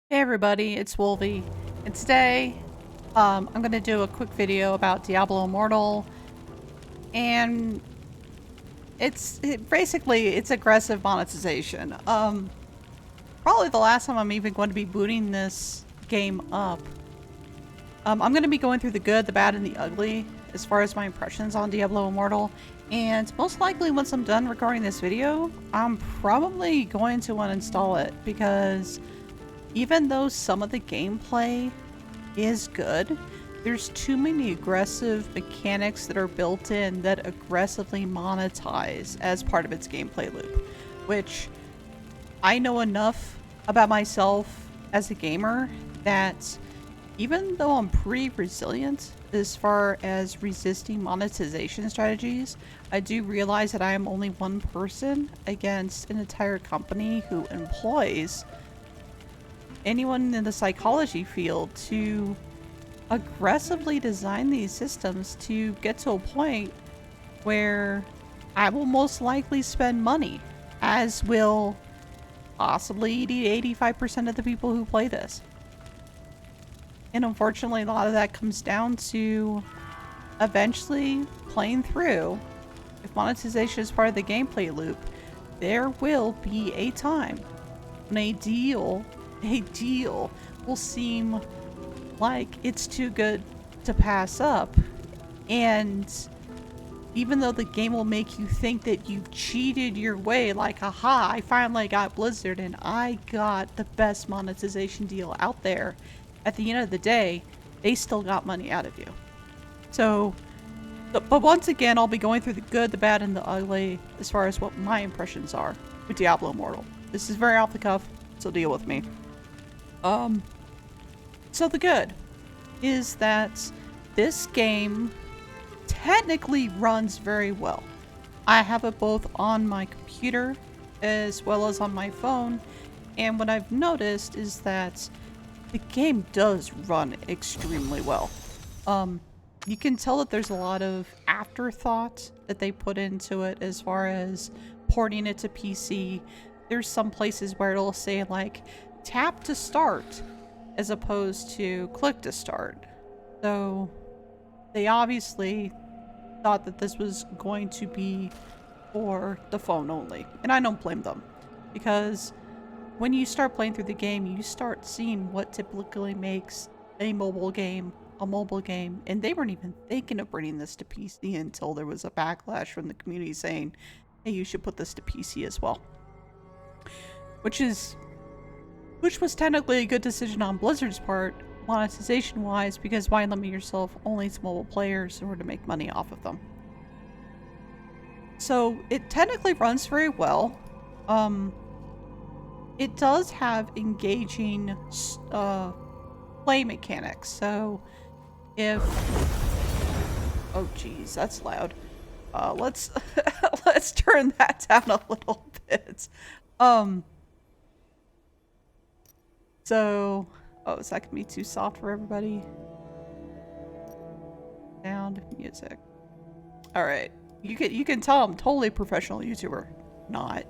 Hey everybody, it's Wolvie, and today I'm going to do a quick video about Diablo Immortal, and basically it's aggressive monetization. Probably the last time I'm even going to be booting this game up. I'm going to be going through the good, the bad, and the ugly as far as my impressions on Diablo Immortal, and most likely once I'm done recording this video, I'm probably going to uninstall it because even though some of the gameplay is good, there's too many aggressive mechanics that are built in that aggressively monetize as part of its gameplay loop, which I know enough about myself as a gamer that even though I'm pretty resilient as far as resisting monetization strategies, I do realize that I am only one person against an entire company who employs anyone in the psychology field to aggressively design these systems to get to a point where I will most likely spend money, as will possibly 80 to 85% of the people who play this. And unfortunately, a lot of that comes down to eventually playing through. If monetization is part of the gameplay loop, there will be a time when a deal will seem like it's too good to pass up, and even though the game will make you think that you've cheated your way, like, aha, I finally got Blizzard and I got the best monetization deal out there, at the end of the day they still got money out of you. So but once again, I'll be going through the good, the bad, and the ugly as far as what my impressions are with Diablo Immortal. This is very off the cuff, so deal with me. So the good is that this game technically runs very well. I have it both on my computer as well as on my phone, and what I've noticed is that the game does run extremely well. You can tell that there's a lot of afterthought that they put into it as far as porting it to PC. There's some places where it'll say like tap to start as opposed to click to start. So they obviously thought that this was going to be for the phone only. And I don't blame them, because when you start playing through the game, you start seeing what typically makes a mobile game, and they weren't even thinking of bringing this to PC until there was a backlash from the community saying, hey, you should put this to PC as well. Which was technically a good decision on Blizzard's part, monetization wise, because why limit yourself only to mobile players in order to make money off of them? So it technically runs very well. It does have engaging play mechanics. So if, oh geez, that's loud. Let's let's turn that down a little bit. So, oh, is that gonna be too soft for everybody? Sound, music. All right, you can tell I'm totally professional YouTuber. Not.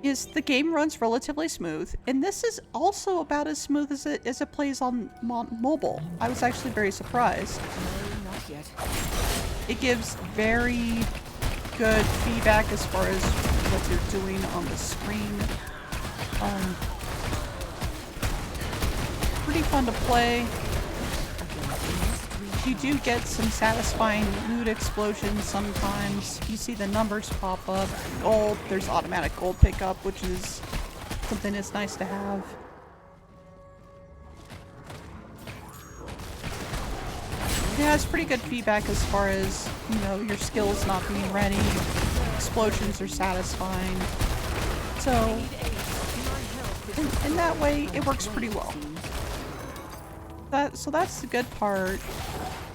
Is the game runs relatively smooth, and this is also about as smooth as it plays on mobile. I was actually very surprised. No, not yet. It gives very good feedback as far as what you're doing on the screen. Pretty fun to play. You do get some satisfying loot explosions sometimes. You see the numbers pop up. Gold, there's automatic gold pickup, which is something that's nice to have. Yeah, it's pretty good feedback as far as, you know, your skills not being ready. Explosions are satisfying. So, in that way, it works pretty well. So that's the good part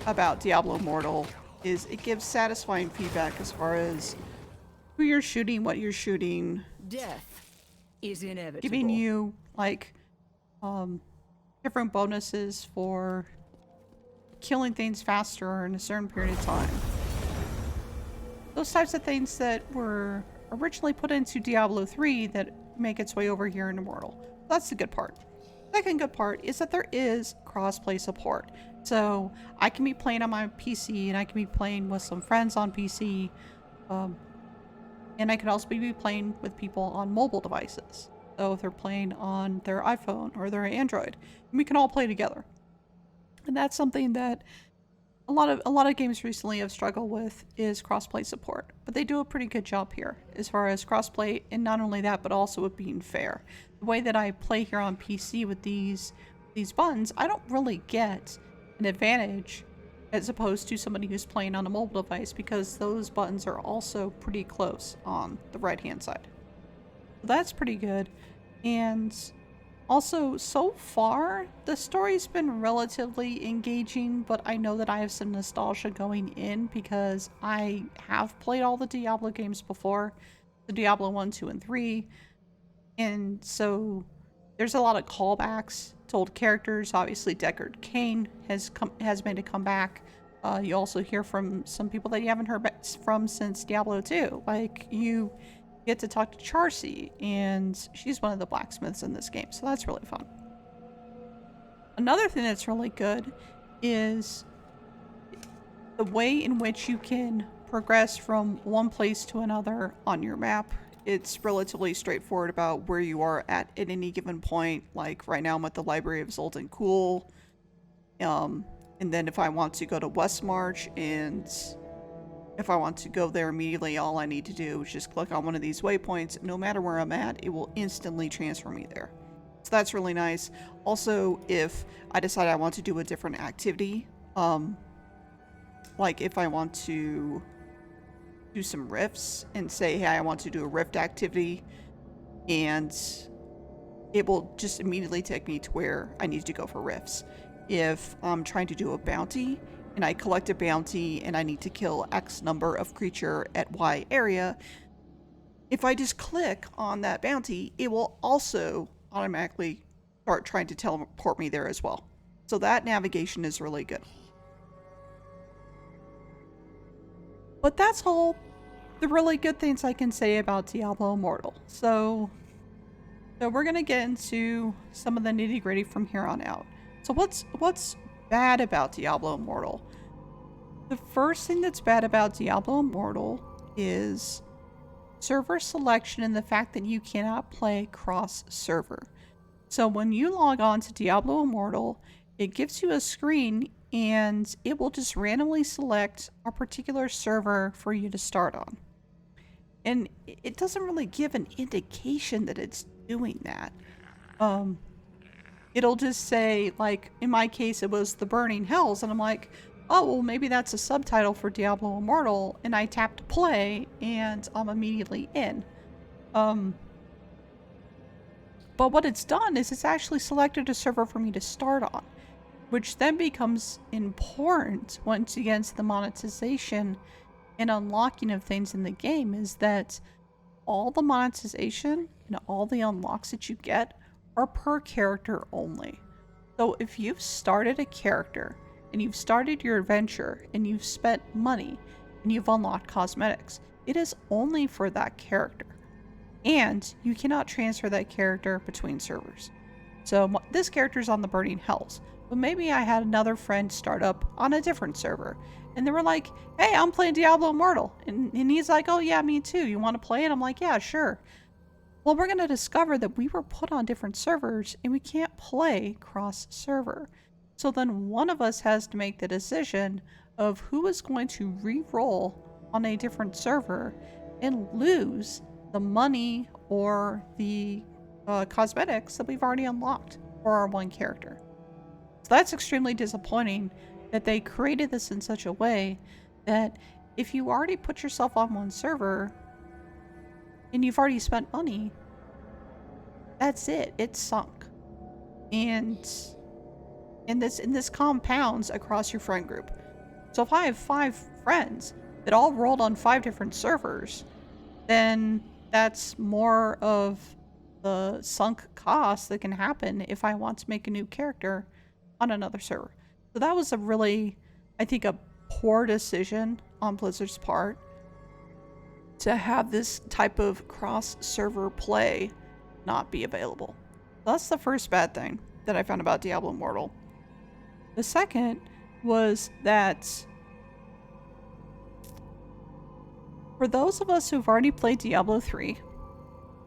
about Diablo Immortal, is it gives satisfying feedback as far as who you're shooting, what you're shooting. Death is inevitable. Giving you like different bonuses for killing things faster in a certain period of time. Those types of things that were originally put into Diablo 3 that make its way over here in Immortal. That's the good part. Second good part is that there is crossplay support. So I can be playing on my PC and I can be playing with some friends on PC. And I can also be playing with people on mobile devices. So if they're playing on their iPhone or their Android, we can all play together. And that's something that a lot of games recently have struggled with is crossplay support. But they do a pretty good job here as far as crossplay, and not only that, but also with being fair. The way that I play here on PC with these buttons, I don't really get an advantage as opposed to somebody who's playing on a mobile device, because those buttons are also pretty close on the right hand side. So that's pretty good. And also, so far the story's been relatively engaging, but I know that I have some nostalgia going in because I have played all the Diablo games before, the Diablo 1, 2, and 3, and so there's a lot of callbacks to old characters. Obviously, Deckard Cain has made a comeback. You also hear from some people that you haven't heard from since Diablo 2. Like, you get to talk to Charcy, and she's one of the blacksmiths in this game, so that's really fun. Another thing that's really good is the way in which you can progress from one place to another on your map. It's relatively straightforward about where you are at any given point. Like right now I'm at the Library of Zoltan Kuhl. And then if I want to go to Westmarch, and if I want to go there immediately, all I need to do is just click on one of these waypoints. No matter where I'm at, it will instantly transfer me there. So that's really nice. Also, if I decide I want to do a different activity, like if I want to do some rifts and say, hey, I want to do a rift activity, and it will just immediately take me to where I need to go for rifts. If I'm trying to do a bounty and I collect a bounty and I need to kill X number of creature at Y area, if I just click on that bounty, it will also automatically start trying to teleport me there as well. So that navigation is really good. But that's all the really good things I can say about Diablo Immortal. So we're gonna get into some of the nitty-gritty from here on out. So what's bad about Diablo Immortal? The first thing that's bad about Diablo Immortal is server selection and the fact that you cannot play cross-server. So when you log on to Diablo Immortal, it gives you a screen and it will just randomly select a particular server for you to start on. And it doesn't really give an indication that it's doing that. It'll just say, like, in my case, it was the Burning Hells, and I'm like, oh, well, maybe that's a subtitle for Diablo Immortal, and I tap to play, and I'm immediately in. But what it's done is it's actually selected a server for me to start on, which then becomes important once you get into the monetization and unlocking of things in the game, is that all the monetization and all the unlocks that you get are per character only. So if you've started a character and you've started your adventure and you've spent money and you've unlocked cosmetics, it is only for that character. And you cannot transfer that character between servers. So this character's on the Burning Hells, but maybe I had another friend start up on a different server, and they were like, hey, I'm playing Diablo Immortal. And he's like, oh yeah, me too. You want to play it? I'm like, yeah, sure. Well, we're going to discover that we were put on different servers and we can't play cross-server. So then one of us has to make the decision of who is going to re-roll on a different server and lose the money or the cosmetics that we've already unlocked for our one character. So that's extremely disappointing that they created this in such a way that if you already put yourself on one server and you've already spent money, that's it. It's sunk. And this compounds across your friend group. So if I have 5 friends that all rolled on 5 different servers, then that's more of the sunk cost that can happen if I want to make a new character on another server. So that was a really, I think, a poor decision on Blizzard's part to have this type of cross-server play not be available. That's the first bad thing that I found about Diablo Immortal. The second was that for those of us who've already played Diablo 3,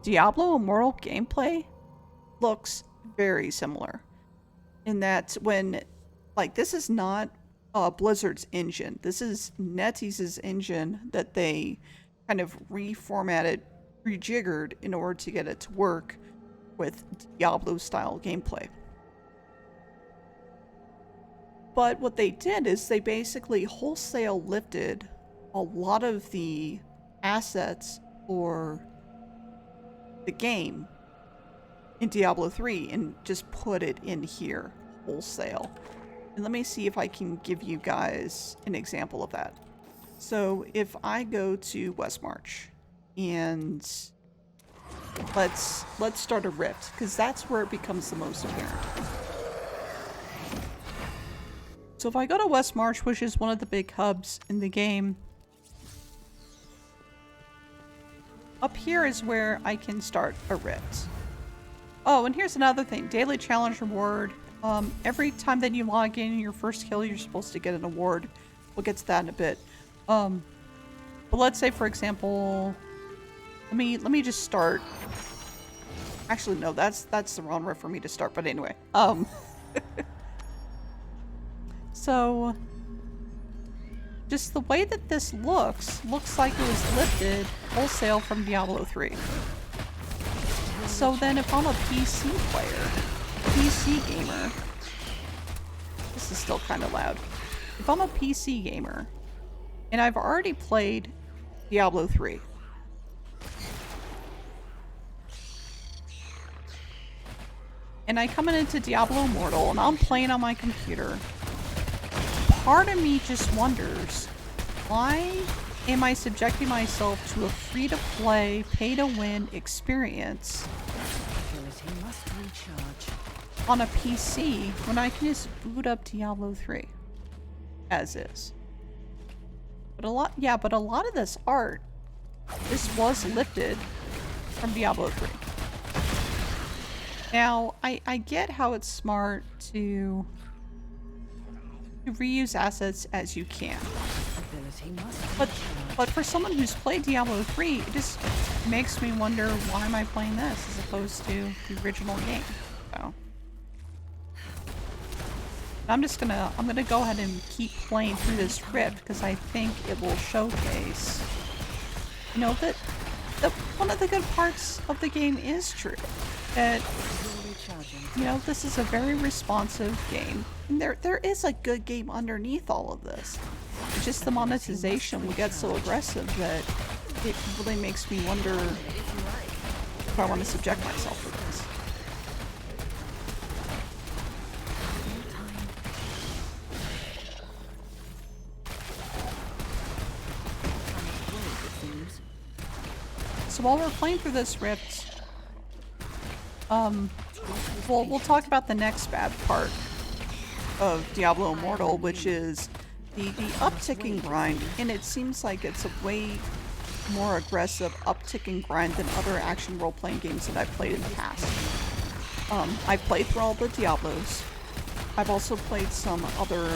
Diablo Immortal gameplay looks very similar. In that when, like, this is not Blizzard's engine. This is NetEase's engine that they kind of reformatted, rejiggered in order to get it to work with Diablo-style gameplay. But what they did is they basically wholesale lifted a lot of the assets for the game in Diablo 3 and just put it in here wholesale. And let me see if I can give you guys an example of that. So if I go to Westmarch and let's start a rift, because that's where it becomes the most apparent. So if I go to Westmarch, which is one of the big hubs in the game, up here is where I can start a rift. Oh, and here's another thing. Daily challenge reward. Every time that you log in your first kill, you're supposed to get an award. We'll get to that in a bit. But let's say, for example, let me just start. Actually, no, that's the wrong rift for me to start. But anyway, so just the way that this looks like it was lifted wholesale from Diablo 3. So then if I'm a PC player, PC gamer, this is still kind of loud. If I'm a PC gamer and I've already played Diablo 3, and I come into Diablo Immortal and I'm playing on my computer, part of me just wonders, why am I subjecting myself to a free-to-play, pay-to-win experience on a PC when I can just boot up Diablo 3 as is? But a lot of this art, this was lifted from Diablo 3. Now, I get how it's smart to reuse assets as you can. But for someone who's played Diablo 3, it just makes me wonder, why am I playing this as opposed to the original game? So I'm gonna go ahead and keep playing through this rift because I think it will showcase, you know, that one of the good parts of the game is true. That, you know, this is a very responsive game. And there is a good game underneath all of this. It's just the monetization will get so aggressive that it really makes me wonder if I want to subject myself to this. So while we're playing through this rift, we'll talk about the next bad part of Diablo Immortal, which is the upticking grind, and it seems like it's a way more aggressive upticking grind than other action role-playing games that I've played in the past. I've played through all the Diablos. I've also played some other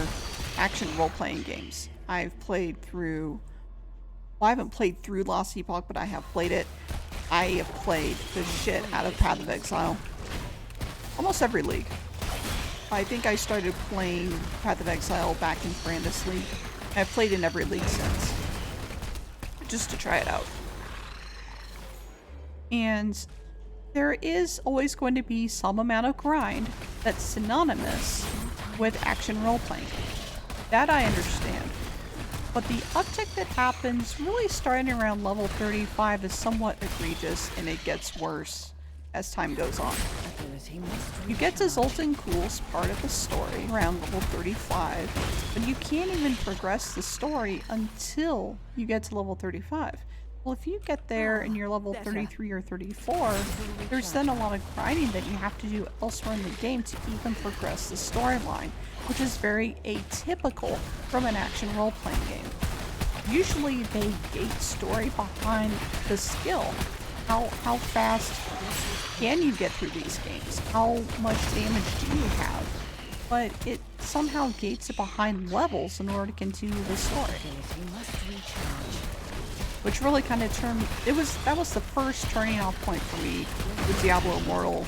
action role-playing games. I've played through... Well, I haven't played through Lost Epoch, but I have played it. I have played the shit out of Path of Exile. Almost every league. I think I started playing Path of Exile back in Brandis League. I've played in every league since. Just to try it out. And there is always going to be some amount of grind that's synonymous with action role-playing. That I understand. But the uptick that happens really starting around level 35 is somewhat egregious, and it gets worse as time goes on. You get to Zoltan Kuhl's part of the story around level 35, but you can't even progress the story until you get to level 35. Well, if you get there and you're level 33 or 34, there's then a lot of grinding that you have to do elsewhere in the game to even progress the storyline, which is very atypical from an action role-playing game. Usually they gate story behind the skill, how fast can you get through these games? How much damage do you have? But it somehow gates it behind levels in order to continue the story. Which really kind of turned, that was the first turning off point for me with Diablo Immortal,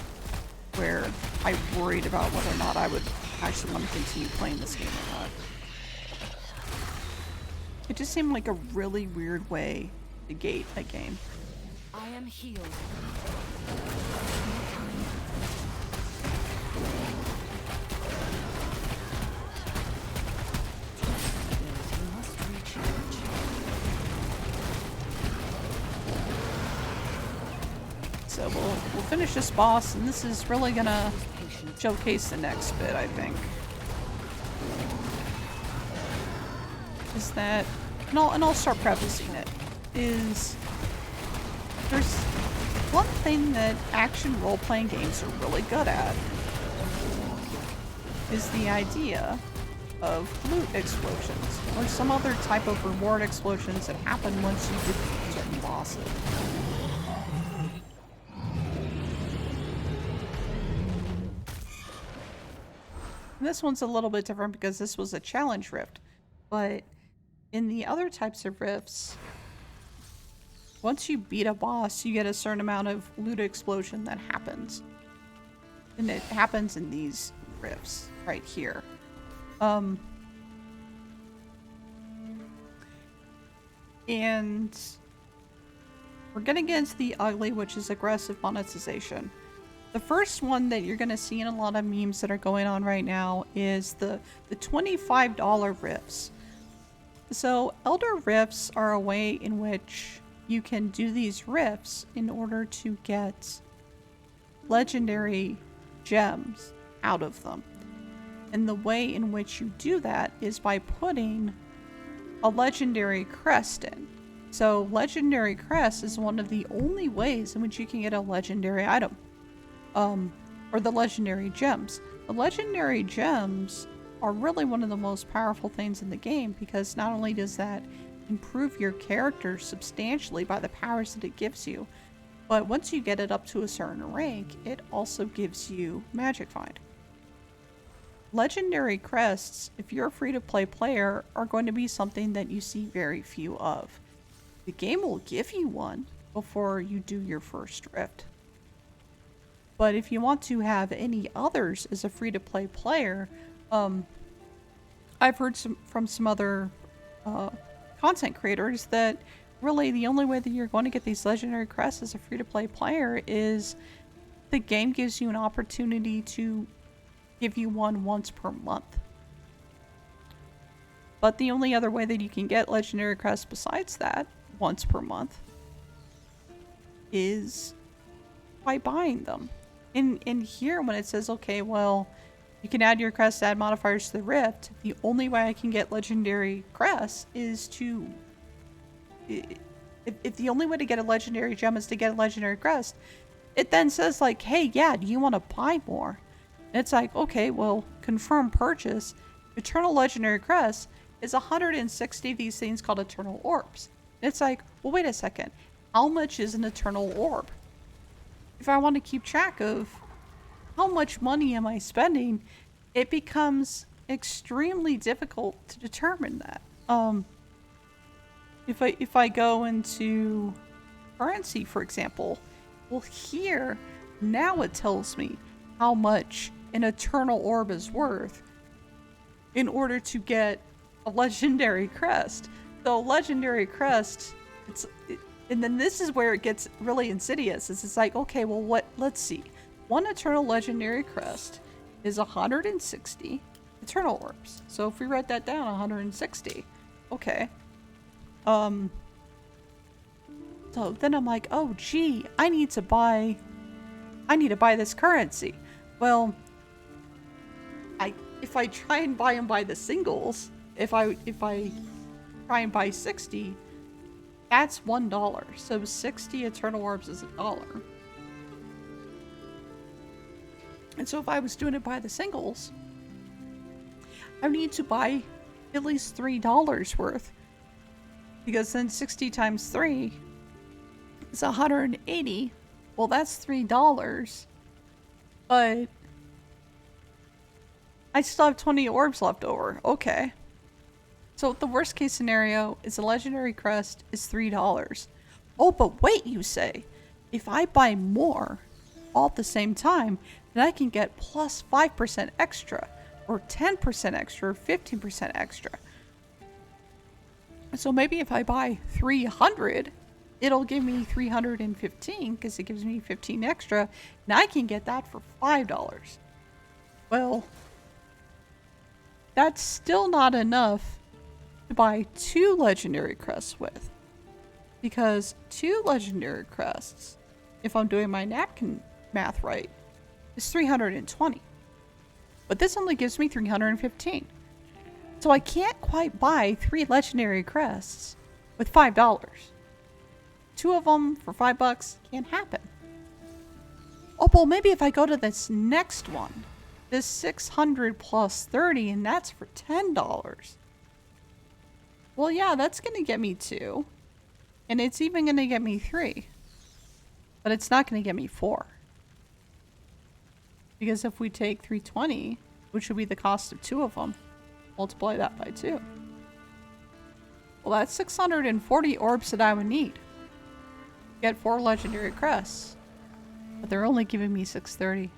where I worried about whether or not I would actually want to continue playing this game or not. It just seemed like a really weird way to gate a game. I am healed. So we'll finish this boss, and this is really gonna showcase the next bit, I think. Is that, and I'll start prefacing it, is there's one thing that action role-playing games are really good at, is the idea of loot explosions, or some other type of reward explosions that happen once you defeat certain bosses. And this one's a little bit different because this was a challenge rift, but in the other types of rifts, once you beat a boss, you get a certain amount of loot explosion that happens. And it happens in these rifts right here. And we're gonna get into the ugly, which is aggressive monetization. The first one that you're gonna see in a lot of memes that are going on right now is the $25 rifts. So Elder Rifts are a way in which you can do these rifts in order to get legendary gems out of them. And the way in which you do that is by putting a legendary crest in. So legendary crest is one of the only ways in which you can get a legendary item. Or the legendary gems. The legendary gems are really one of the most powerful things in the game, because not only does that improve your character substantially by the powers that it gives you, but once you get it up to a certain rank, it also gives you magic find. Legendary crests, if you're a free-to-play player, are going to be something that you see very few of. The game will give you one before you do your first rift. But if you want to have any others as a free-to-play player, I've heard from some other content creators that really the only way that you're going to get these legendary crests as a free-to-play player is the game gives you an opportunity to give you one once per month. But the only other way that you can get legendary crests besides that, once per month, is by buying them. In here, when it says, okay, well, you can add your crest, add modifiers to the rift, the only way I can get legendary crests is to... If the only way to get a legendary gem is to get a legendary crest, it then says like, hey, yeah, do you want to buy more? And it's like, okay, well, confirm purchase. Eternal legendary crest is 160 of these things called eternal orbs. And it's like, well, wait a second. How much is an eternal orb? If I want to keep track of how much money am I spending, it becomes extremely difficult to determine that. If I go into currency, for example, well, here now it tells me how much an eternal orb is worth in order to get a legendary crest. So legendary crest, and then this is where it gets really insidious. It's like, okay, well, let's see. One eternal legendary crest is 160 eternal orbs. So if we write that down, 160. Okay. So then I'm like, oh gee, I need to buy this currency. Well, if I try and buy them by the singles, if I try and buy 60, that's $1. So 60 eternal orbs is $1. And so if I was doing it by the singles, I need to buy at least $3 worth. Because then 60 times 3 is 180. Well, that's $3. But I still have 20 orbs left over. Okay. So the worst case scenario is a legendary crest is $3. Oh, but wait, you say. If I buy more all at the same time, then I can get plus 5% extra, or 10% extra, or 15% extra. So maybe if I buy 300, it'll give me 315 because it gives me 15 extra, and I can get that for $5. Well, that's still not enough to buy 2 legendary crests with. Because 2 legendary crests, if I'm doing my napkin math right, is 320. But this only gives me 315. So I can't quite buy 3 legendary crests with $5. 2 of them for $5 can't happen. Oh, well, maybe if I go to this next one, this 600 plus 30, and that's for $10. Well, yeah, that's going to get me 2. And it's even going to get me 3. But it's not going to get me 4. Because if we take 320, which would be the cost of 2 of them, multiply that by 2. Well, that's 640 orbs that I would need. Get 4 legendary crests. But they're only giving me 630.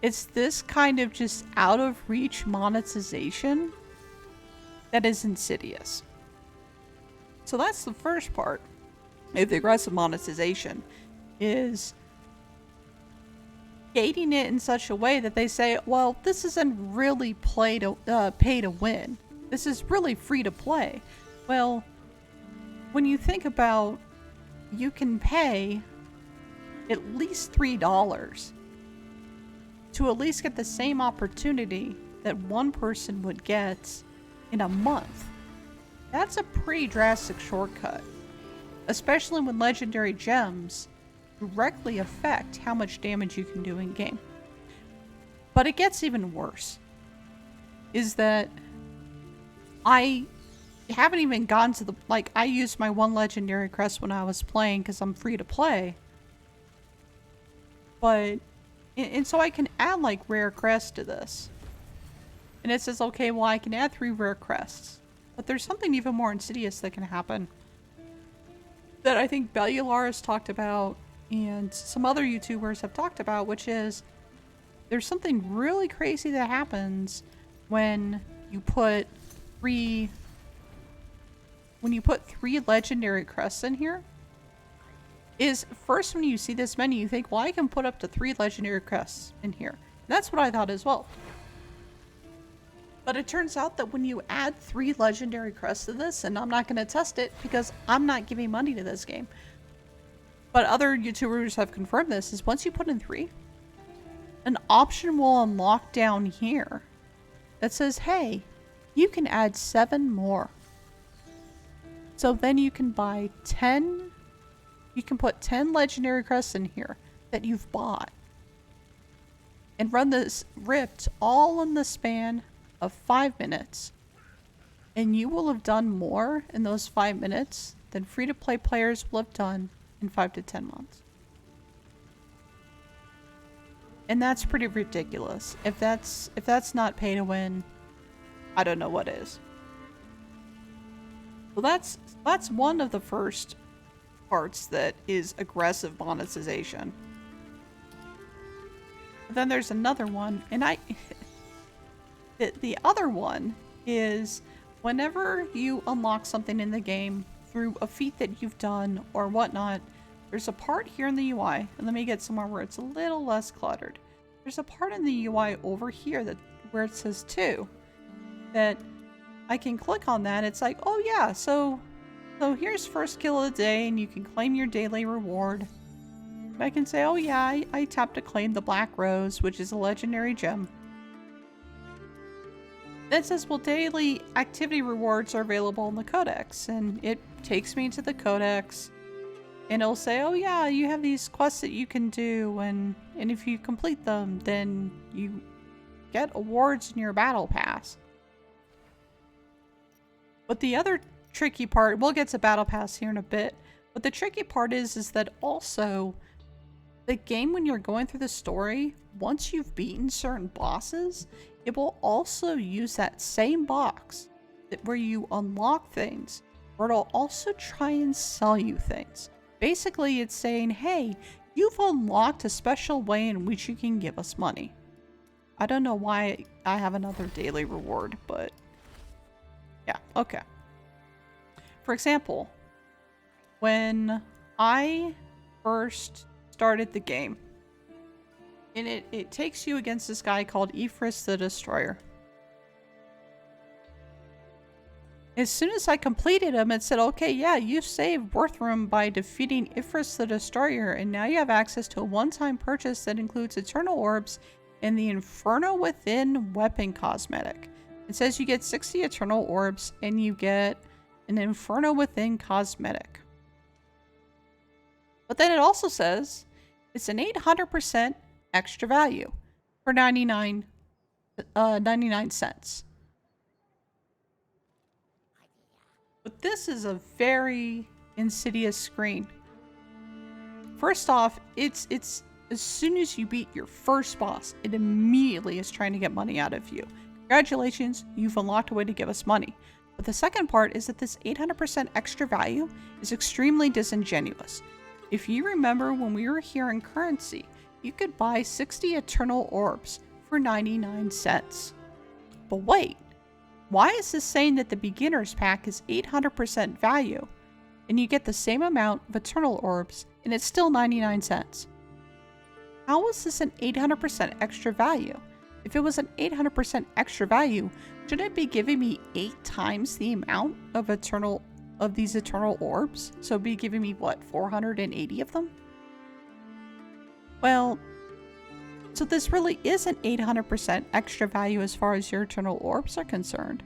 It's this kind of just out of reach monetization that is insidious. So that's the first part of the aggressive monetization, is gating it in such a way that they say, well, this isn't really pay to win. This is really free to play. Well, when you think about, you can pay at least $3 to at least get the same opportunity that one person would get in a month. That's a pretty drastic shortcut, especially when legendary gems directly affect how much damage you can do in game. But it gets even worse, is that I haven't even gotten to the, like, I used my 1 legendary crest when I was playing because I'm free to play. But, and so I can add like rare crests to this. And it says, okay, well, I can add 3 rare crests. But there's something even more insidious that can happen that I think Bellular has talked about and some other YouTubers have talked about, which is there's something really crazy that happens when you put 3 legendary crests in here. Is first when you see this menu, you think, well, I can put up to 3 legendary crests in here. And that's what I thought as well. But it turns out that when you add 3 legendary crests to this, and I'm not going to test it because I'm not giving money to this game, but other YouTubers have confirmed this, is once you put in 3, an option will unlock down here that says, hey, you can add 7 more. So then you can buy 10, you can put 10 legendary crests in here that you've bought and run this ripped all in the span of 5 minutes, and you will have done more in those 5 minutes than free-to-play players will have done in 5 to 10 months. And that's pretty ridiculous. If that's not pay to win, I don't know what is. Well, that's one of the first parts that is aggressive monetization. But then there's another one, and the other one is whenever you unlock something in the game through a feat that you've done or whatnot, there's a part here in the UI, and let me get somewhere where it's a little less cluttered. There's a part in the UI over here where it says 2, that I can click on that. It's like, oh yeah, so here's first kill of the day, and you can claim your daily reward. I can say, oh yeah, I tapped to claim the Black Rose, which is a legendary gem. Then it says, well, daily activity rewards are available in the codex, and it takes me to the codex, and it'll say, oh yeah, you have these quests that you can do, and if you complete them, then you get awards in your battle pass. But the other tricky part, we'll get to battle pass here in a bit, but the tricky part is that also the game, when you're going through the story, once you've beaten certain bosses, it will also use that same box where you unlock things, where it'll also try and sell you things. Basically, it's saying, hey, you've unlocked a special way in which you can give us money. I don't know why I have another daily reward, but yeah, okay. For example, when I first started the game, and it takes you against this guy called Ifris the Destroyer. As soon as I completed him, it said, okay, yeah, you saved Worthroom by defeating Ifris the Destroyer, and now you have access to a one-time purchase that includes Eternal Orbs and the Inferno Within weapon cosmetic. It says you get 60 Eternal Orbs and you get an Inferno Within cosmetic. But then it also says it's an 800% extra value for 99 cents. But this is a very insidious screen. First off, it's as soon as you beat your first boss, it immediately is trying to get money out of you. Congratulations, you've unlocked a way to give us money. But the second part is that this 800% extra value is extremely disingenuous. If you remember when we were here in currency, you could buy 60 Eternal Orbs for 99 cents. But wait, why is this saying that the beginner's pack is 800% value and you get the same amount of Eternal Orbs and it's still 99 cents? How is this an 800% extra value? If it was an 800% extra value, shouldn't it be giving me 8 times the amount of these Eternal Orbs? So it'd be giving me, what, 480 of them? Well, so this really is an 800% extra value as far as your Eternal Orbs are concerned.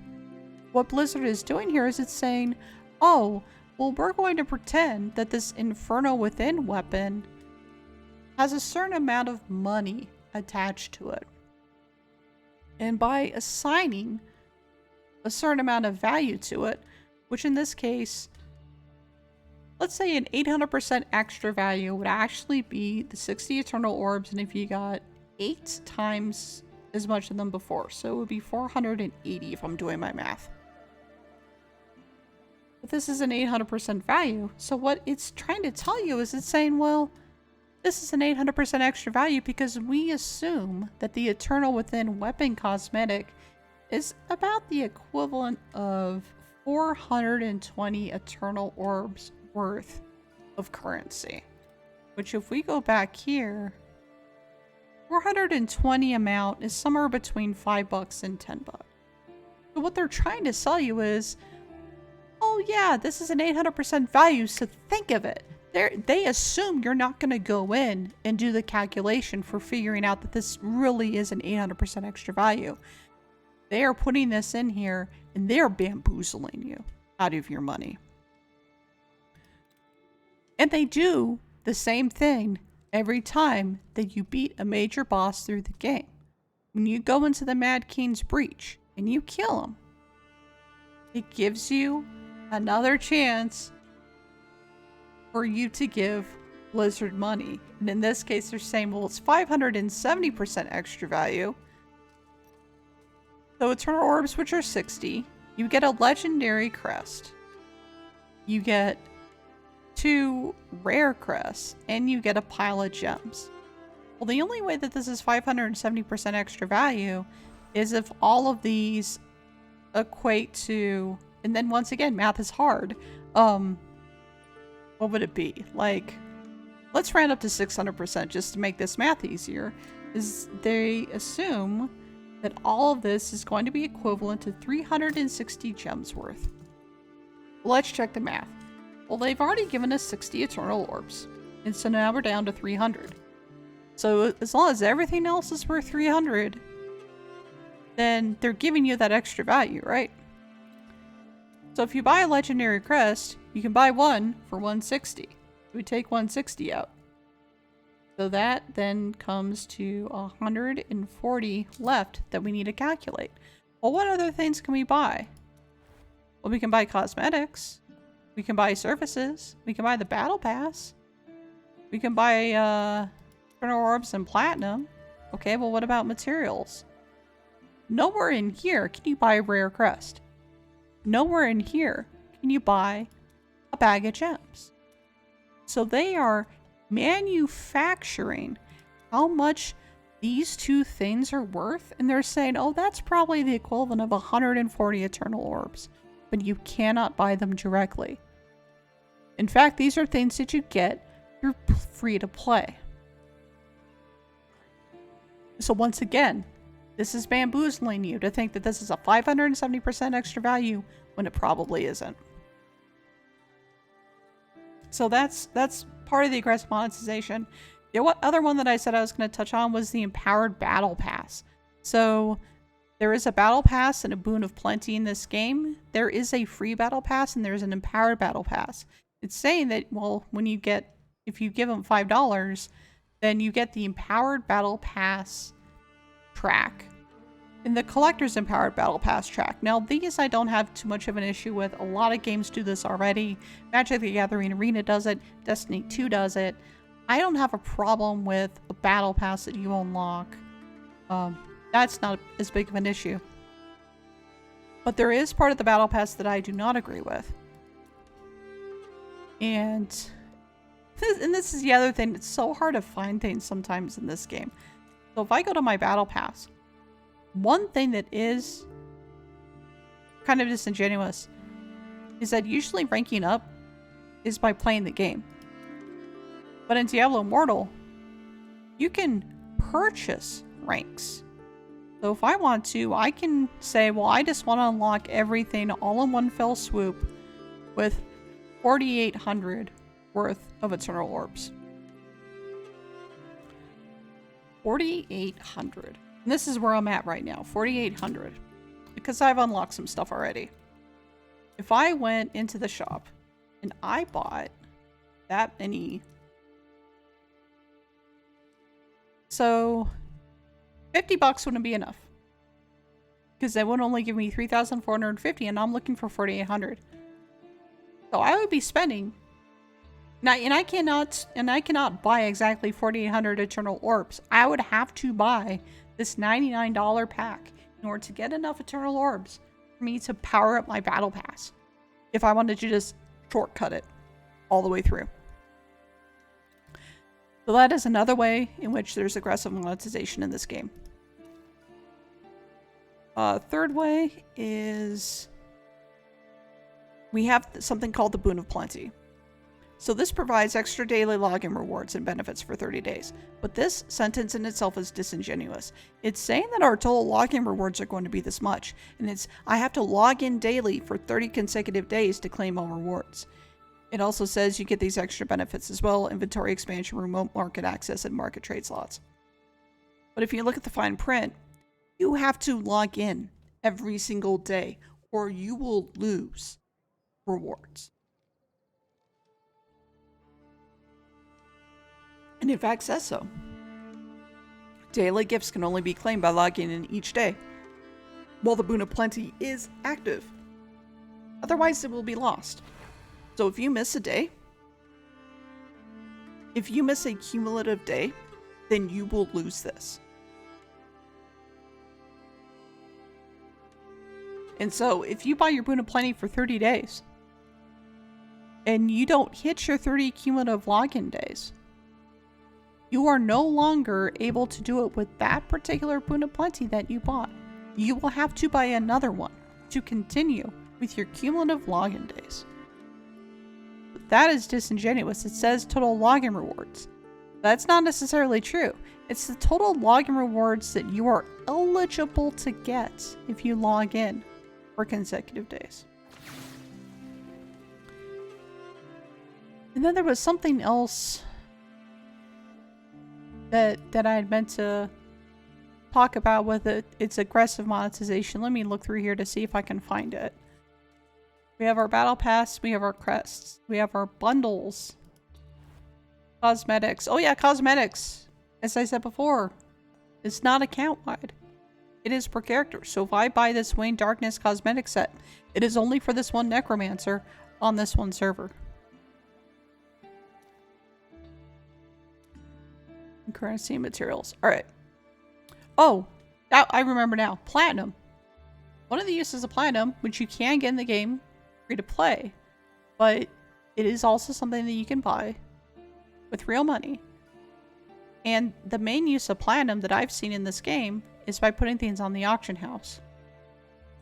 What Blizzard is doing here is it's saying, oh, well, we're going to pretend that this Inferno Within weapon has a certain amount of money attached to it. And by assigning a certain amount of value to it, which in this case, let's say an 800% extra value would actually be the 60 Eternal Orbs, and if you got 8 times as much of them before, so it would be 480 if I'm doing my math. But this is an 800% value, so what it's trying to tell you is it's saying, well, this is an 800% extra value because we assume that the Eternal Within weapon cosmetic is about the equivalent of 420 Eternal Orbs worth of currency. Which if we go back here, 420 amount is somewhere between $5 and $10. So what they're trying to sell you is, oh yeah, this is an 800% value, so think of it. They assume you're not going to go in and do the calculation for figuring out that this really is an 800% extra value. They are putting this in here and they're bamboozling you out of your money. And they do the same thing every time that you beat a major boss through the game. When you go into the Mad King's Breach and you kill him, it gives you another chance for you to give Blizzard money. And in this case, they're saying, well, it's 570% extra value. So Eternal Orbs, which are 60, you get a legendary crest. You get 2 rare crests, and you get a pile of gems. Well, the only way that this is 570% extra value is if all of these equate to, and then once again, math is hard. What would it be? Like, let's round up to 600% just to make this math easier. Is they assume that all of this is going to be equivalent to 360 gems worth. Let's check the math. Well, they've already given us 60 Eternal Orbs, and so now we're down to 300. So as long as everything else is worth 300, then they're giving you that extra value, right? So if you buy a legendary crest, you can buy one for 160. We take 160 out. So that then comes to 140 left that we need to calculate. Well, what other things can we buy? Well, we can buy cosmetics. We can buy services. We can buy the battle pass. We can buy eternal orbs and platinum. Okay, well what about materials? Nowhere in here can you buy a rare crest. Nowhere in here can you buy a bag of gems. So they are manufacturing how much these two things are worth, and they're saying, oh, that's probably the equivalent of 140 eternal orbs, but you cannot buy them directly. In fact, these are things that you get through free to play. So once again, this is bamboozling you to think that this is a 570% extra value when it probably isn't. So that's part of the aggressive monetization. The other one that I said I was going to touch on was the empowered battle pass. So there is a battle pass and a boon of plenty in this game. There is a free battle pass and there's an empowered battle pass. It's saying that, well, if you give them $5, then you get the empowered battle pass track and the collector's empowered battle pass track. Now these I don't have too much of an issue with. A lot of games do this already. Magic the Gathering Arena does it. Destiny 2 does it. I don't have a problem with a battle pass that you unlock. That's not as big of an issue. But there is part of the battle pass that I do not agree with. And this is the other thing. It's so hard to find things sometimes in this game. So if I go to my battle pass, one thing that is kind of disingenuous is that usually ranking up is by playing the game. But in Diablo Immortal, you can purchase ranks. So if I want to, I can say, well, I just want to unlock everything all in one fell swoop with 4,800 worth of eternal orbs. 4,800. And this is where I'm at right now, 4,800. Because I've unlocked some stuff already. If I went into the shop and I bought that many... So, $50 wouldn't be enough. Because that would only give me 3,450 and I'm looking for 4,800. So I would be spending... Now, and I cannot buy exactly 4,800 eternal orbs. I would have to buy this $99 pack in order to get enough eternal orbs for me to power up my battle pass. If I wanted to just shortcut it all the way through. So that is another way in which there's aggressive monetization in this game. Third way is we have something called the Boon of Plenty. So this provides extra daily login rewards and benefits for 30 days. But this sentence in itself is disingenuous. It's saying that our total login rewards are going to be this much. And it's, I have to log in daily for 30 consecutive days to claim all rewards. It also says you get these extra benefits as well: inventory expansion, remote market access, and market trade slots. But if you look at the fine print, you have to log in every single day or you will lose rewards. And in fact says so. Daily gifts can only be claimed by logging in each day, while the Boon of Plenty is active. Otherwise it will be lost. So if you miss a day, if you miss a cumulative day, then you will lose this. And so if you buy your Boon of Plenty for 30 days, and you don't hit your 30 cumulative login days, you are no longer able to do it with that particular Boon of Plenty that you bought. You will have to buy another one to continue with your cumulative login days. But that is disingenuous. It says total login rewards. That's not necessarily true. It's the total login rewards that you are eligible to get if you log in for consecutive days. And then there was something else that I had meant to talk about with its aggressive monetization. Let me look through here to see if I can find it. We have our battle pass, we have our crests, we have our bundles, cosmetics. Oh yeah, cosmetics. As I said before, it's not account wide. It is per character. So if I buy this Wayne Darkness cosmetic set, it is only for this one necromancer on this one server. Currency and materials. Alright. Oh, I remember now. Platinum. One of the uses of platinum, which you can get in the game free to play, but it is also something that you can buy with real money. And the main use of platinum that I've seen in this game is by putting things on the auction house,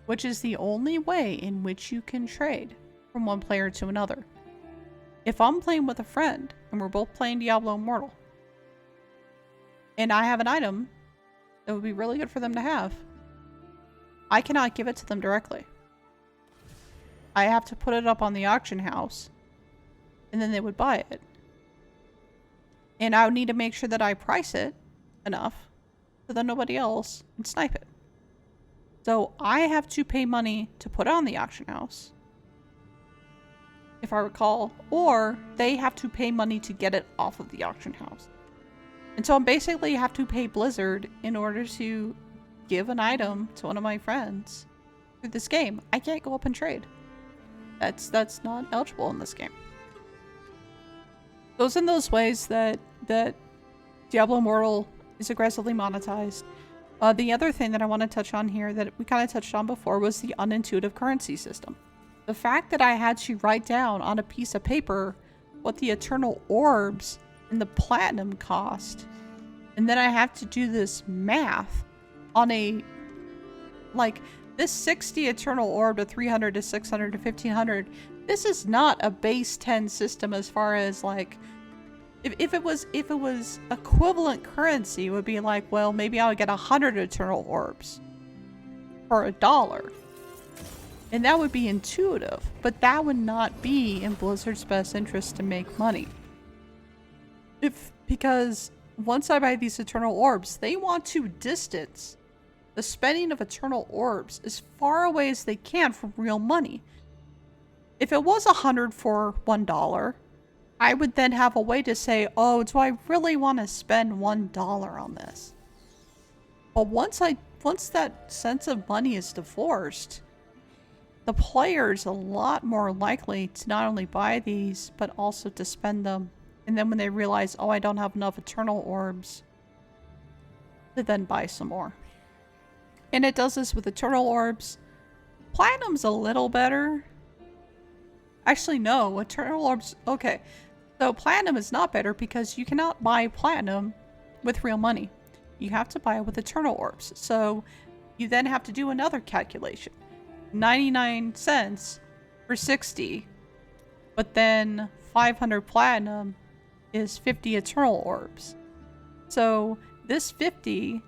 which is the only way in which you can trade from one player to another. If I'm playing with a friend and we're both playing Diablo Immortal, and I have an item that would be really good for them to have, I cannot give it to them directly. I have to put it up on the auction house, and then they would buy it. And I would need to make sure that I price it enough so that nobody else can snipe it. So I have to pay money to put it on the auction house, if I recall, or they have to pay money to get it off of the auction house. And so I basically have to pay Blizzard in order to give an item to one of my friends through this game. I can't go up and trade. That's not eligible in this game. Those in those ways that Diablo Immortal is aggressively monetized. The other thing that I want to touch on here that we kind of touched on before was the unintuitive currency system. The fact that I had to write down on a piece of paper what the eternal orbs and the platinum cost, and then I have to do this math on a, like, this 60 eternal orb to 300 to 600 to 1500, this is not a base 10 system as far as, like, if it was equivalent currency, it would be like, well, maybe I would get 100 eternal orbs for $1. And that would be intuitive, but that would not be in Blizzard's best interest to make money. Because once I buy these eternal orbs, they want to distance the spending of eternal orbs as far away as they can from real money. If it was 100 for $1, I would then have a way to say, oh, do I really want to spend $1 on this? But once that sense of money is divorced, the player is a lot more likely to not only buy these, but also to spend them. And then when they realize, oh, I don't have enough eternal orbs, to then buy some more. And it does this with eternal orbs. Platinum's a little better. Actually, no, eternal orbs, okay. So platinum is not better because you cannot buy platinum with real money. You have to buy it with eternal orbs. So you then have to do another calculation. 99 cents for 60, but then 500 platinum is 50 eternal orbs. So this 50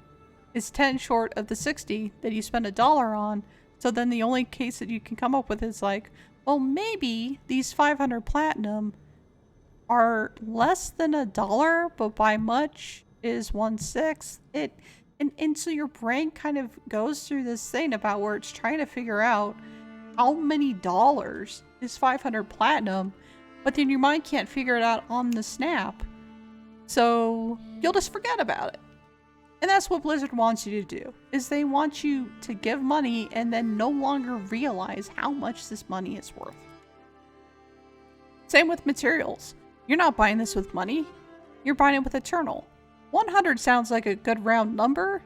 is 10 short of the 60 that you spend $1 on. So then the only case that you can come up with is like, well, maybe these 500 platinum are less than $1, but by much is 1/6. And so your brain kind of goes through this thing about where it's trying to figure out how many dollars is 500 platinum, but then your mind can't figure it out on the snap. So you'll just forget about it. And that's what Blizzard wants you to do, is they want you to give money and then no longer realize how much this money is worth. Same with materials. You're not buying this with money, you're buying it with eternal. 100 sounds like a good round number,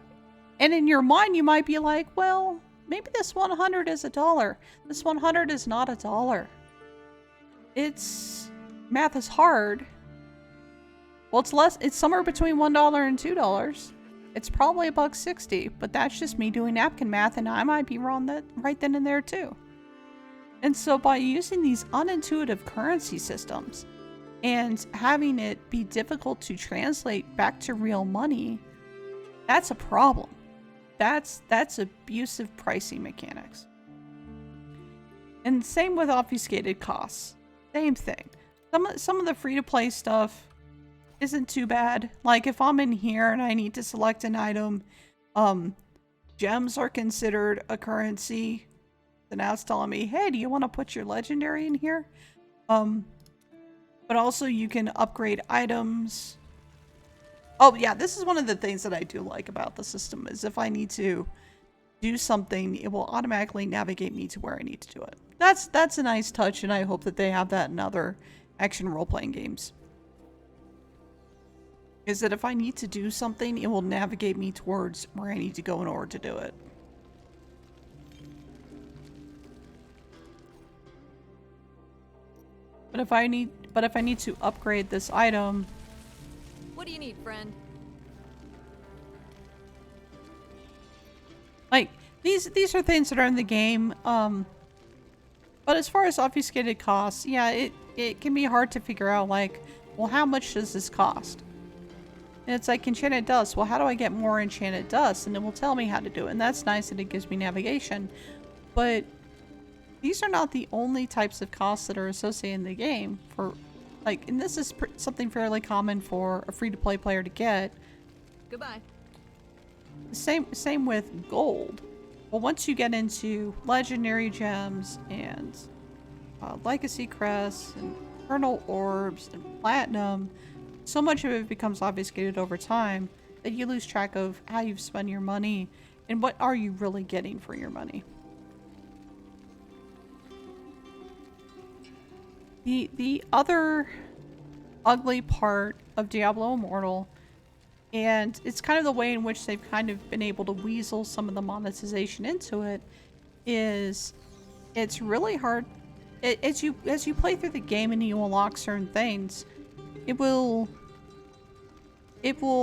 and in your mind you might be like, well, maybe this 100 is $1. This 100 is not $1. Math is hard. Well, it's somewhere between $1 and $2. It's probably $1.60, but that's just me doing napkin math, and I might be wrong right then and there too. And so by using these unintuitive currency systems and having it be difficult to translate back to real money, that's a problem. That's abusive pricing mechanics. And same with obfuscated costs. Same thing. Some of the free-to-play stuff isn't too bad. Like if I'm in here and I need to select an item, gems are considered a currency. So now it's telling me, hey, do you want to put your legendary in here? But also you can upgrade items. Oh yeah, this is one of the things that I do like about the system, is if I need to do something, it will automatically navigate me to where I need to do it. That's a nice touch, and I hope that they have that in other action role-playing games. is that if I need to do something, it will navigate me towards where I need to go in order to do it. But if I need to upgrade this item, What do you need, friend? like these are things that are in the game. But as far as obfuscated costs, yeah, it can be hard to figure out, like, well, how much does this cost? And it's like enchanted dust. Well, how do I get more enchanted dust? And it will tell me how to do it. And that's nice that it gives me navigation. But these are not the only types of costs that are associated in the game. For, like, and this is something fairly common for a free-to-play player to get. Goodbye. Same with gold. Well, once you get into legendary gems and legacy crests and eternal orbs and platinum, so much of it becomes obfuscated over time that you lose track of how you've spent your money and what are you really getting for your money. The other ugly part of Diablo Immortal, and it's kind of the way in which they've kind of been able to weasel some of the monetization into it, is it's really hard. As you play through the game and you unlock certain things, it will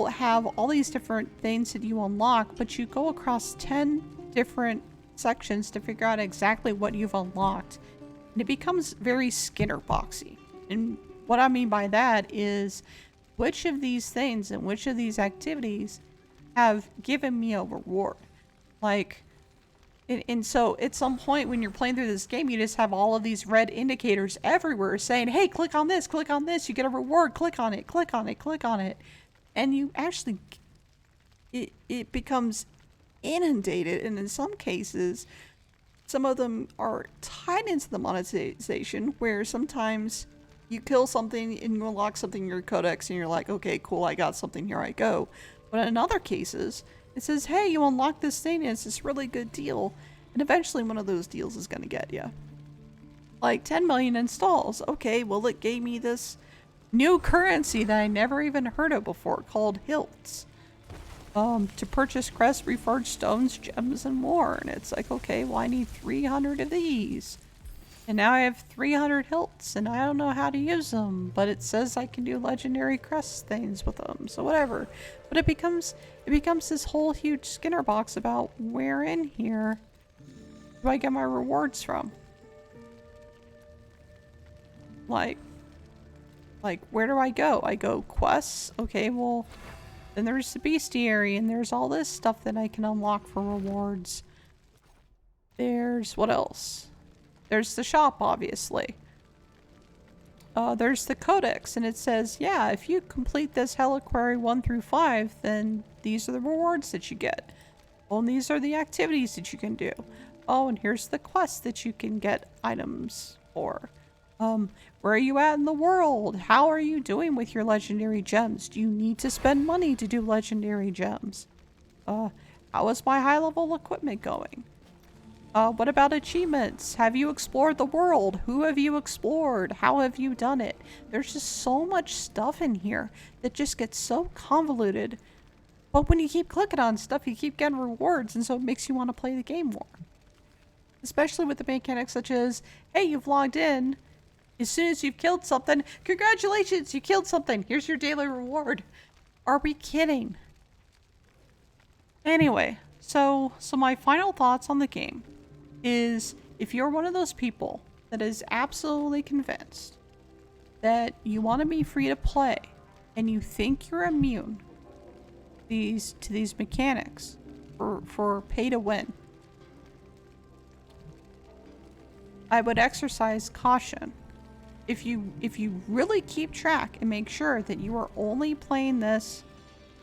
have all these different things that you unlock, but you go across 10 different sections to figure out exactly what you've unlocked. And it becomes very Skinner boxy. And what I mean by that is, which of these things and which of these activities have given me a reward? Like, and so at some point when you're playing through this game, you just have all of these red indicators everywhere saying, hey, click on this, you get a reward, click on it, click on it, click on it. And you actually, it becomes inundated. And in some cases, some of them are tied into the monetization, where sometimes you kill something and you unlock something in your codex and you're like, okay, cool, I got something, here I go. But in other cases, it says, hey, you unlock this thing and it's this really good deal. And eventually one of those deals is going to get you. Like 10 million installs. Okay, well, it gave me this new currency that I never even heard of before called hilts. To purchase crests, reforged stones, gems, and more. And it's like, okay, well, I need 300 of these. And now I have 300 hilts, and I don't know how to use them, but it says I can do legendary crest things with them, so whatever. But it becomes this whole huge Skinner box about where in here do I get my rewards from? Like where do I go? I go quests? Okay, well, then there's the bestiary, and there's all this stuff that I can unlock for rewards. There's what else? There's the shop, obviously. There's the codex, and it says, yeah, if you complete this Heliquary 1 through 5, then these are the rewards that you get. Oh, and these are the activities that you can do. Oh, and here's the quests that you can get items for. Where are you at in the world? How are you doing with your legendary gems? Do you need to spend money to do legendary gems? How is my high-level equipment going? What about achievements? Have you explored the world? Who have you explored? How have you done it? There's just so much stuff in here that just gets so convoluted. But when you keep clicking on stuff, you keep getting rewards, and so it makes you want to play the game more. Especially with the mechanics such as, hey, you've logged in. As soon as you've killed something, congratulations, you killed something. Here's your daily reward. Are we kidding? Anyway, so my final thoughts on the game is, if you're one of those people that is absolutely convinced that you want to be free to play and you think you're immune to these mechanics for pay to win, I would exercise caution. If you really keep track and make sure that you are only playing this,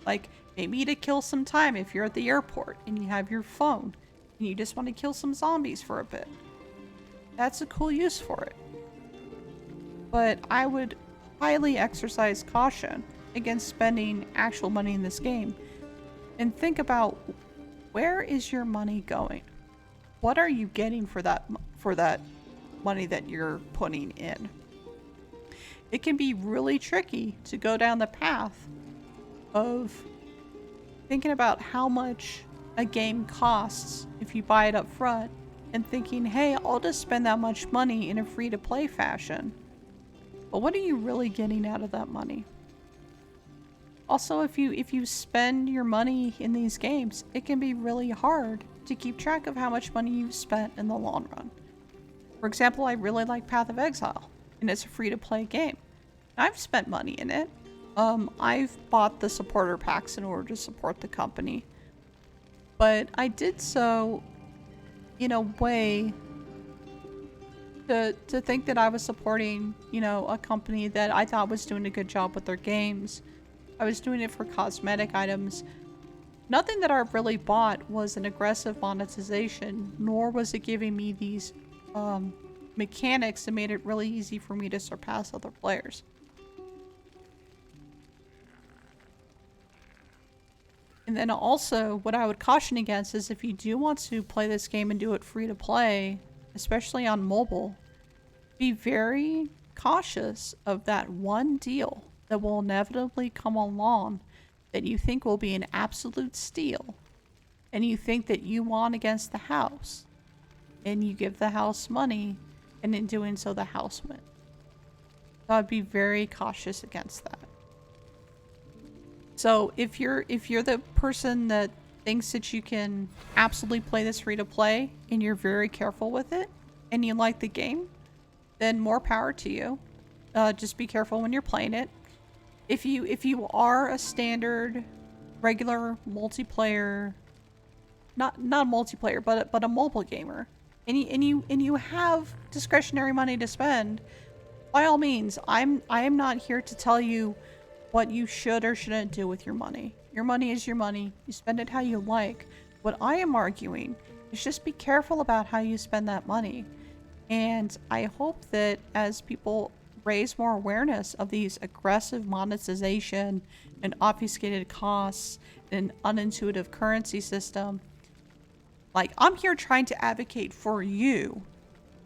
like maybe to kill some time if you're at the airport and you have your phone and you just want to kill some zombies for a bit, that's a cool use for it. But I would highly exercise caution against spending actual money in this game, and think about, where is your money going? What are you getting for that money that you're putting in? It can be really tricky to go down the path of thinking about how much a game costs if you buy it up front and thinking, hey, I'll just spend that much money in a free-to-play fashion. But what are you really getting out of that money? Also, if you spend your money in these games, it can be really hard to keep track of how much money you've spent in the long run. For example, I really like Path of Exile, and it's a free-to-play game. I've spent money in it. I've bought the supporter packs in order to support the company. But I did so in a way to think that I was supporting, you know, a company that I thought was doing a good job with their games. I was doing it for cosmetic items. Nothing that I really bought was an aggressive monetization, nor was it giving me these mechanics that made it really easy for me to surpass other players. And then also, what I would caution against is if you do want to play this game and do it free to play, especially on mobile, be very cautious of that one deal that will inevitably come along that you think will be an absolute steal, and you think that you won against the house, and you give the house money, and in doing so the house wins. So I'd be very cautious against that. So if you're the person that thinks that you can absolutely play this free to play and you're very careful with it and you like the game, then more power to you. Just be careful when you're playing it. If you are a standard regular multiplayer, not multiplayer, but a mobile gamer, and you have discretionary money to spend, by all means, I am not here to tell you what you should or shouldn't do with your money. Your money is your money. You spend it how you like. What I am arguing is just be careful about how you spend that money. And I hope that as people raise more awareness of these aggressive monetization and obfuscated costs and unintuitive currency system, like, I'm here trying to advocate for you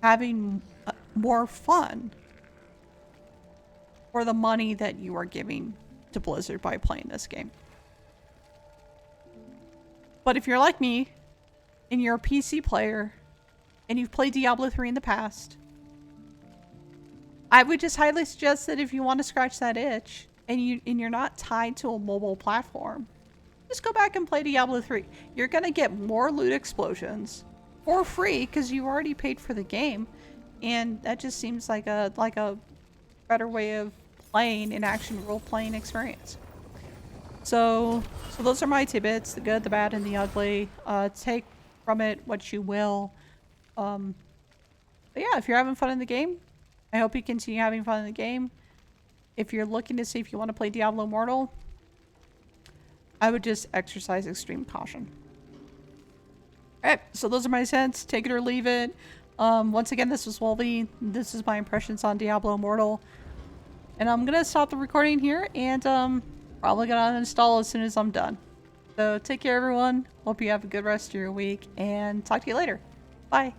having more fun for the money that you are giving to Blizzard by playing this game. But if you're like me and you're a PC player and you've played Diablo 3 in the past, I would just highly suggest that if you want to scratch that itch and you're not tied to a mobile platform, just go back and play Diablo 3. You're gonna get more loot explosions for free because you already paid for the game, and that just seems like a better way of playing an action role-playing experience. So those are my tidbits: the good, the bad, and the ugly. Take from it what you will. But yeah, if you're having fun in the game, I hope you continue having fun in the game. If you're looking to see if you want to play Diablo Immortal, I would just exercise extreme caution. Alright, so those are my cents. Take it or leave it. Once again, this was Wolvie. This is my impressions on Diablo Immortal. And I'm gonna stop the recording here and probably gonna uninstall as soon as I'm done. So take care, everyone. Hope you have a good rest of your week and talk to you later. Bye.